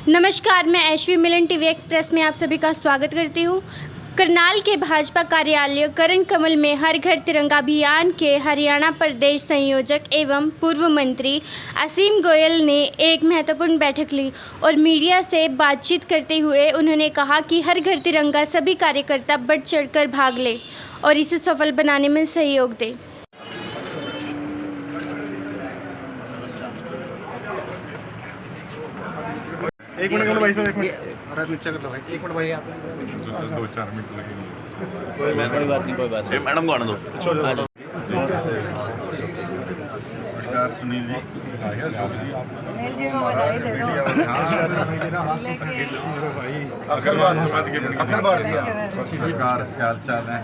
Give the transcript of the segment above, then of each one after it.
नमस्कार, मैं ऐश्वी मिलन TV express में आप सभी का स्वागत करती हूँ। करनाल के भाजपा कार्यालय करण कमल में हर घर तिरंगा अभियान के हरियाणा प्रदेश संयोजक एवं पूर्व मंत्री असीम गोयल ने एक महत्वपूर्ण बैठक ली और मीडिया से बातचीत करते हुए उन्होंने कहा कि हर घर तिरंगा सभी कार्यकर्ता बढ़ चढ़कर भाग लें और इसे सफल बनाने में सहयोग दें। एक मिनट कर लो भाई साहब, एक मिनट और नीचे कर लो भाई, एक मिनट भाई आप 2-4 मिनट लगेंगे। कोई बात नहीं। मैडम को आने दो। नमस्कार सुनील जी, अखिलवाड़ समाज के नमस्कार, क्या हाल चाल है?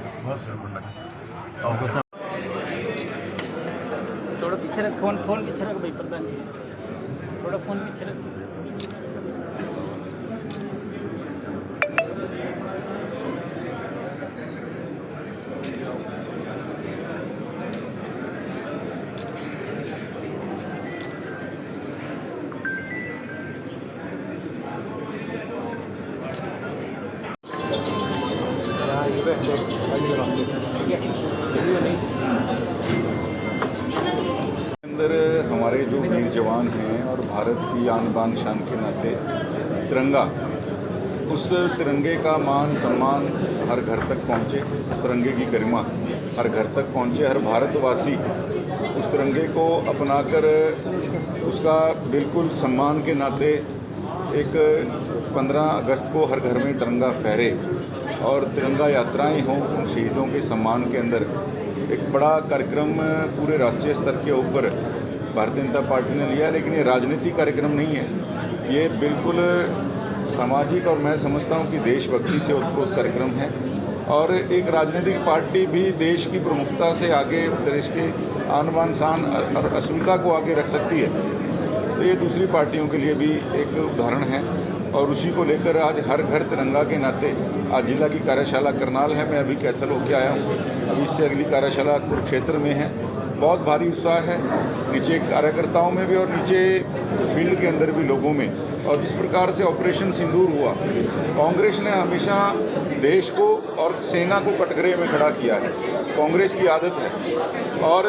थोड़ा पीछे रख, फोन पीछे रख भाई, पता नहीं थोड़ा फोन पीछे रख। अंदर हमारे जो वीर जवान हैं और भारत की आन बान शान के नाते तिरंगा, उस तिरंगे का मान सम्मान हर घर तक पहुँचे, उस तिरंगे की गरिमा हर घर तक पहुँचे, हर भारतवासी उस तिरंगे को अपनाकर उसका बिल्कुल सम्मान के नाते एक 15 अगस्त को हर घर में तिरंगा फहरे और तिरंगा यात्राएं हों। उन शहीदों के सम्मान के अंदर एक बड़ा कार्यक्रम पूरे राष्ट्रीय स्तर के ऊपर भारतीय जनता पार्टी ने लिया, लेकिन ये राजनीतिक कार्यक्रम नहीं है, ये बिल्कुल सामाजिक और मैं समझता हूँ कि देशभक्ति से उत्प्रोत कार्यक्रम है। और एक राजनीतिक पार्टी भी देश की प्रमुखता से आगे देश के आन बान शान और अस्मिता को आगे रख सकती है, तो ये दूसरी पार्टियों के लिए भी एक उदाहरण है। और उसी को लेकर आज हर घर तिरंगा के नाते आज जिला की कार्यशाला करनाल है, मैं अभी कैथल होके आया हूँ, अभी इससे अगली कार्यशाला कुरुक्षेत्र में है। बहुत भारी उत्साह है नीचे कार्यकर्ताओं में भी और नीचे फील्ड के अंदर भी लोगों में। और जिस प्रकार से ऑपरेशन सिंदूर हुआ, कांग्रेस ने हमेशा देश को और सेना को कटघरे में खड़ा किया है, कांग्रेस की आदत है, और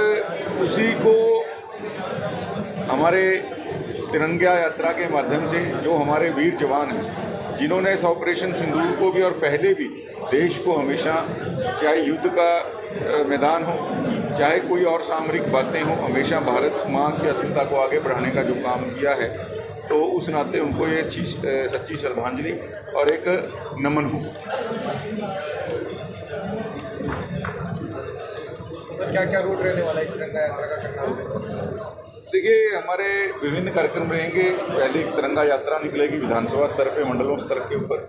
उसी को हमारे तिरंगा यात्रा के माध्यम से जो हमारे वीर जवान हैं, जिन्होंने इस ऑपरेशन सिंदूर को भी और पहले भी देश को हमेशा, चाहे युद्ध का मैदान हो चाहे कोई और सामरिक बातें हों, हमेशा भारत माँ की अस्मिता को आगे बढ़ाने का जो काम किया है, तो उस नाते उनको ये सच्ची श्रद्धांजलि और एक नमन हो। सर क्या रूट रहने वाला है तिरंगा यात्रा का करना? देखिए, हमारे विभिन्न कार्यक्रम रहेंगे। पहले एक तिरंगा यात्रा निकलेगी विधानसभा स्तर पे, मंडलों स्तर के ऊपर,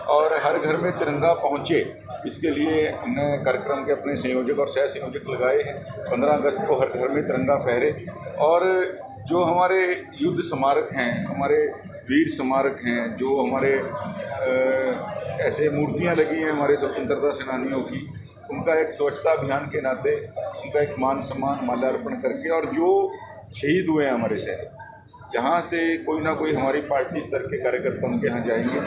और हर घर में तिरंगा पहुंचे, इसके लिए हमने कार्यक्रम के अपने संयोजक और सह संयोजक लगाए हैं। 15 अगस्त को हर घर में तिरंगा फहरे, और जो हमारे युद्ध स्मारक हैं, हमारे वीर स्मारक हैं, जो हमारे ऐसे मूर्तियां लगी हैं हमारे स्वतंत्रता सेनानियों की, उनका एक स्वच्छता अभियान के नाते उनका एक मान सम्मान माल्यार्पण करके, और जो शहीद हुए हैं हमारे शहर, यहाँ से कोई ना कोई हमारी पार्टी स्तर के कार्यकर्ता उनके यहाँ जाएंगे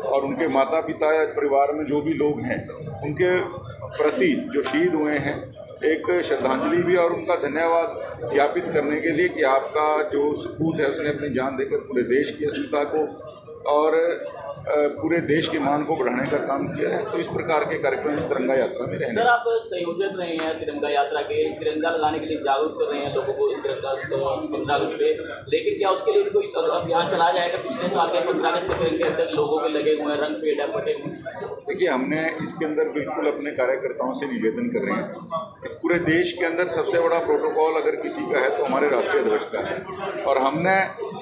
और उनके माता पिता या परिवार में जो भी लोग हैं उनके प्रति जो शहीद हुए हैं एक श्रद्धांजलि भी और उनका धन्यवाद ज्ञापित करने के लिए कि आपका जो सपूत है उसने अपनी जान देकर पूरे देश की अस्मिता को और पूरे देश के मान को बढ़ाने का काम किया है। तो इस प्रकार के कार्यक्रम इस तिरंगा यात्रा में रहेंगे। सर, आप संयोजक रहे हैं तिरंगा यात्रा के, तिरंगा लगाने के लिए जागरूक कर रहे हैं लोगों को तिरंगा 15 अगस्त पे, लेकिन क्या उसके लिए कोई अभियान चलाया जाएगा? पिछले साल के 15 अगस्त के तिरंगे अंदर लोगों के लगे हुए हैं रंग फेड फटे हुए। देखिए, हमने इसके अंदर बिल्कुल अपने कार्यकर्ताओं से निवेदन कर रहे हैं, इस पूरे देश के अंदर सबसे बड़ा प्रोटोकॉल अगर किसी का है तो हमारे राष्ट्रीय ध्वज का है, और हमने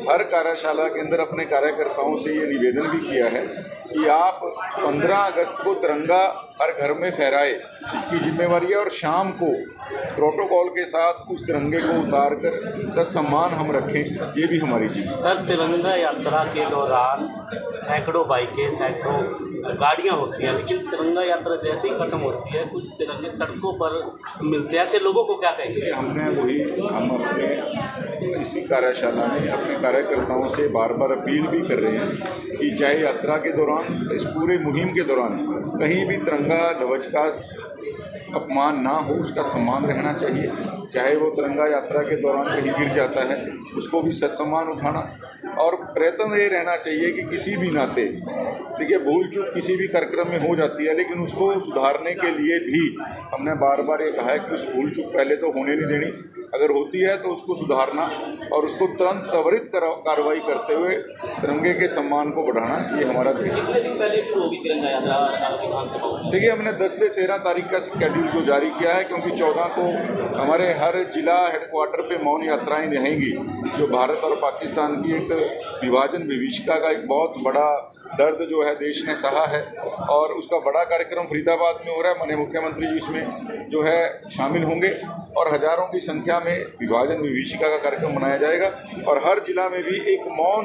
हर कार्यशाला के अंदर अपने कार्यकर्ताओं से ये निवेदन भी किया है कि आप 15 अगस्त को तिरंगा हर घर में फहराए। इसकी जिम्मेवारी है। और शाम को प्रोटोकॉल के साथ उस तिरंगे को उतार कर ससम्मान हम रखें, ये भी हमारी जिम्मेदारी। सर, तिरंगा यात्रा के दौरान सैकड़ों बाइकें, सैकड़ों गाड़ियां होती हैं, लेकिन तिरंगा यात्रा जैसे ही खत्म होती है कुछ तिरंगे सड़कों पर मिलते हैं, ऐसे लोगों को क्या कहेंगे? हम अपने इसी कार्यशाला में अपने कार्यकर्ताओं से बार बार अपील भी कर रहे हैं कि चाहे यात्रा के दौरान, इस पूरे मुहिम के दौरान कहीं भी तिरंगा ध्वज का अपमान ना हो, उसका सम्मान रहना चाहिए। चाहे वो तिरंगा यात्रा के दौरान कहीं गिर जाता है, उसको भी ससम्मान उठाना, और प्रयत्न ये रहना चाहिए कि किसी भी नाते, देखिए भूल चूक किसी भी कार्यक्रम में हो जाती है, लेकिन उसको सुधारने के लिए भी हमने बार बार ये कहा है कि उस भूल चूक पहले तो होने नहीं देनी, अगर होती है तो उसको सुधारना और उसको तुरंत त्वरित कार्रवाई करते हुए तिरंगे के सम्मान को बढ़ाना, ये हमारा ध्येय है। कितने दिन पहले शुरू होगी तिरंगा यात्रा विधानसभा में? देखिए, हमने 10 से 13 तारीख का शेड्यूल जो जारी किया है, क्योंकि 14 को हमारे हर जिला हेडक्वार्टर पे मौन यात्राएं रहेंगी, जो भारत और पाकिस्तान की एक विभाजन विभीषिका का एक बहुत बड़ा दर्द जो है देश ने सहा है, और उसका बड़ा कार्यक्रम फरीदाबाद में हो रहा है। माननीय मुख्यमंत्री जी इसमें जो है शामिल होंगे और हजारों की संख्या में विभाजन विभीषिका का कार्यक्रम मनाया जाएगा। और हर जिला में भी एक मौन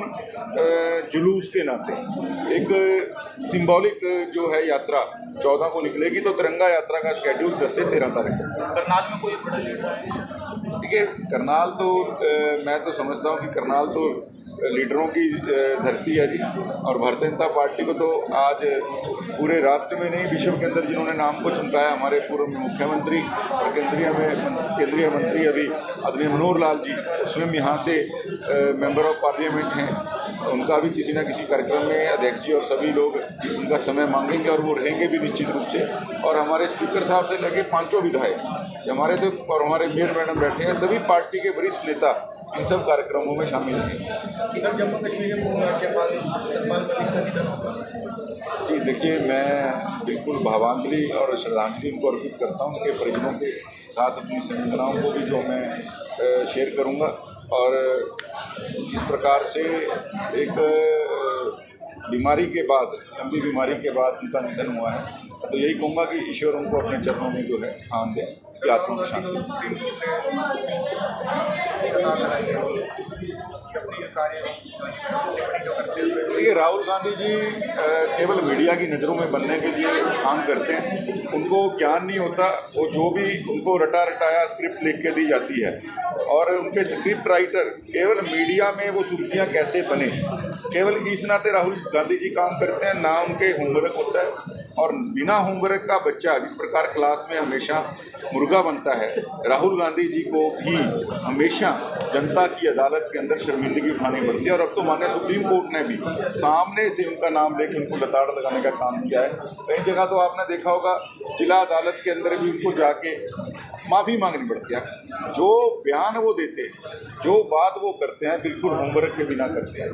जुलूस के नाते एक सिंबॉलिक जो है यात्रा 14 को निकलेगी। तो तिरंगा यात्रा का शेड्यूल 10 से 13 तारीख तक। करनाल में कोई बड़ा लीडर है? देखिए, करनाल तो मैं तो समझता हूँ कि करनाल तो लीडरों की धरती है जी, और भारतीय जनता पार्टी को तो आज पूरे राष्ट्र में नहीं, विश्व के अंदर जिन्होंने नाम को चमकाया, हमारे पूर्व मुख्यमंत्री और केंद्रीय मंत्री अभी आदरणीय मनोहर लाल जी स्वयं यहाँ से मेंबर ऑफ पार्लियामेंट हैं, उनका भी किसी न किसी कार्यक्रम में अध्यक्ष जी और सभी लोग उनका समय मांगेंगे, और वो रहेंगे भी निश्चित रूप से। और हमारे स्पीकर साहब से लेके 5 विधायक हमारे तो, और हमारे मेयर मैडम बैठे हैं, सभी पार्टी के वरिष्ठ नेता इन सब कार्यक्रमों में शामिल हैं। इधर जम्मू कश्मीर के पूर्व राज्यपाल सतपाल मलिक का निधन होगा। जी देखिए, मैं बिल्कुल भावांजलि और श्रद्धांजलि उनको अर्पित करता हूँ। उनके परिजनों के साथ अपनी संवेदनाओं को भी जो मैं शेयर करूँगा, और जिस प्रकार से एक बीमारी के बाद, लंबी बीमारी के बाद उनका निधन हुआ है, तो यही कहूँगा कि ईश्वर उनको अपने चरणों में जो है स्थान दे, कि आत्मा को शांति। देखिए, राहुल गांधी जी केवल मीडिया की नज़रों में बनने के लिए काम करते हैं। उनको ज्ञान नहीं होता, वो जो भी उनको रटाया स्क्रिप्ट लिख के दी जाती है, और उनके स्क्रिप्ट राइटर केवल मीडिया में वो सुर्खियाँ कैसे बने, केवल इस नाते राहुल गांधी जी काम करते हैं। ना उनके होमवर्क होता है, और बिना होमवर्क का बच्चा जिस प्रकार क्लास में हमेशा मुर्गा बनता है, राहुल गांधी जी को भी हमेशा जनता की अदालत के अंदर शर्मिंदगी उठानी पड़ती है। और अब तो माननीय सुप्रीम कोर्ट ने भी सामने से उनका नाम लेकर उनको लताड़ लगाने का काम किया है। कई जगह तो आपने देखा होगा, जिला अदालत के अंदर भी उनको जाके माफ़ी मांगनी पड़ती है। जो बयान वो देते हैं, जो बात वो करते हैं, बिल्कुल होमवर्क के बिना करते हैं।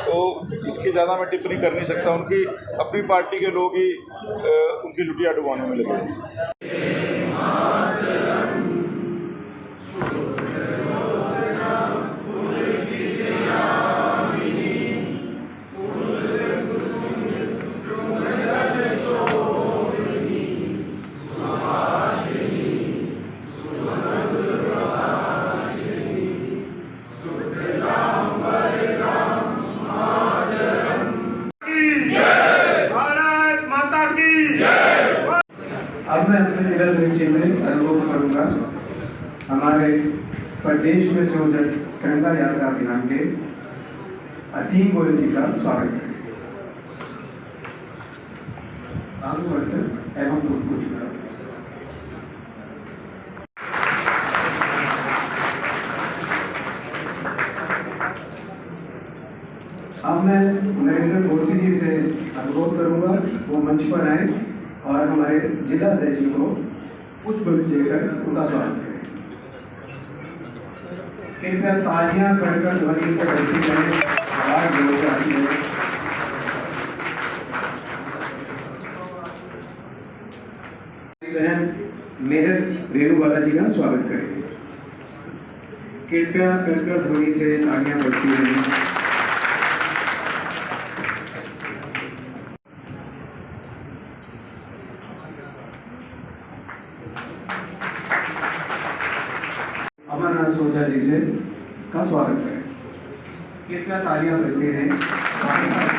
तो इसके ज़्यादा मैं टिप्पणी कर नहीं सकता। उनकी अपनी पार्टी के लोग ही उनकी लुटिया डुबाने में लगे हैं। अब मैं अपने जिला परिचय में अनुभव करूंगा हमारे प्रदेश में संयोजक तिरंगा यात्रा अभियान के असीम गोयल जी का स्वागत है। एवं पूछना अब मैं नरेंद्र गोसी जी से अनुरोध करूंगा वो मंच पर आए और हमारे जिला अध्यक्ष को पुष्प देकर उनका स्वागत करें। कृपया तालियां बढ़कर ध्वनि से बढ़ती जाए, आवाज जोर जाती है। बहन मेहर रेणुवाला जी का स्वागत करें। कृपया बढ़कर ध्वनि से तालियां बढ़ती रहें। राणा सोजा जी से का स्वागत करें। कृपया तालियां बजती रहें।